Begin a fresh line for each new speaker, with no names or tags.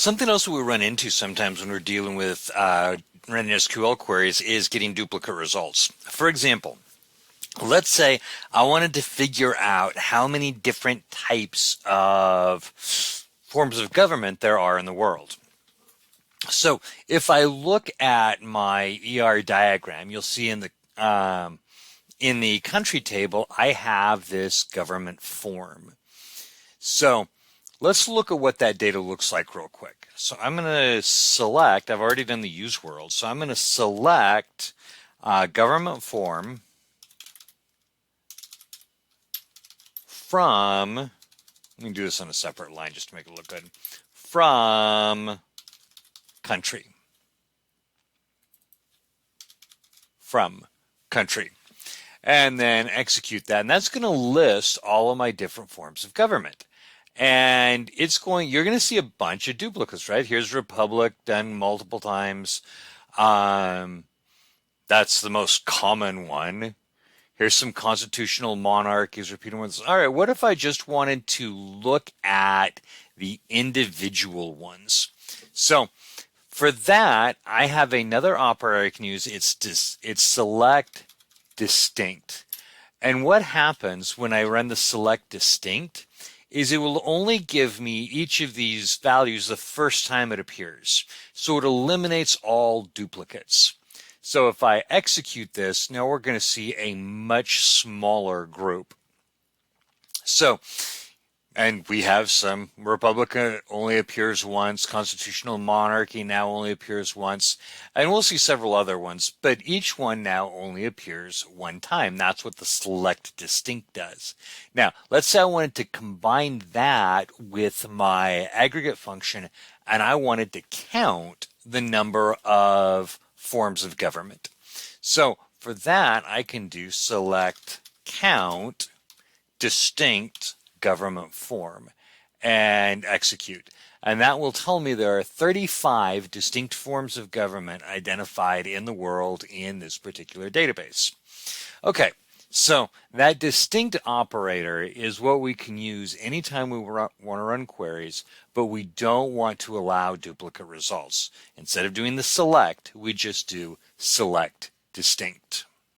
Something else that we run into sometimes when we're dealing with running SQL queries is getting duplicate results. For example, let's say I wanted to figure out how many different types of forms of government there are in the world. So if I look at my ER diagram, you'll see in the country table, I have this government form. So let's look at what that data looks like real quick. So I'm going to select, I've already done the use world, so I'm going to select government form from, let me do this on a separate line just to make it look good, from country. From country. And then execute that. And that's going to list all of my different forms of government. And you're going to see a bunch of duplicates, right? Here's Republic done multiple times. That's the most common one. Here's some constitutional monarchies, repeating ones. All right, what if I just wanted to look at the individual ones? So for that, I have another operator I can use. It's select distinct. And what happens when I run the select distinct is it will only give me each of these values the first time it appears. So it eliminates all duplicates. So if I execute this, now we're going to see a much smaller group. So, and we have some Republic only appears once, constitutional monarchy now only appears once, and we'll see several other ones, but each one now only appears one time. That's what the select distinct does. Now, let's say I wanted to combine that with my aggregate function, and I wanted to count the number of forms of government. So for that, I can do select count distinct government form and execute. And that will tell me there are 35 distinct forms of government identified in the world in this particular database. Okay, so that distinct operator is what we can use anytime we want to run queries, but we don't want to allow duplicate results. Instead of doing the select, we just do select distinct.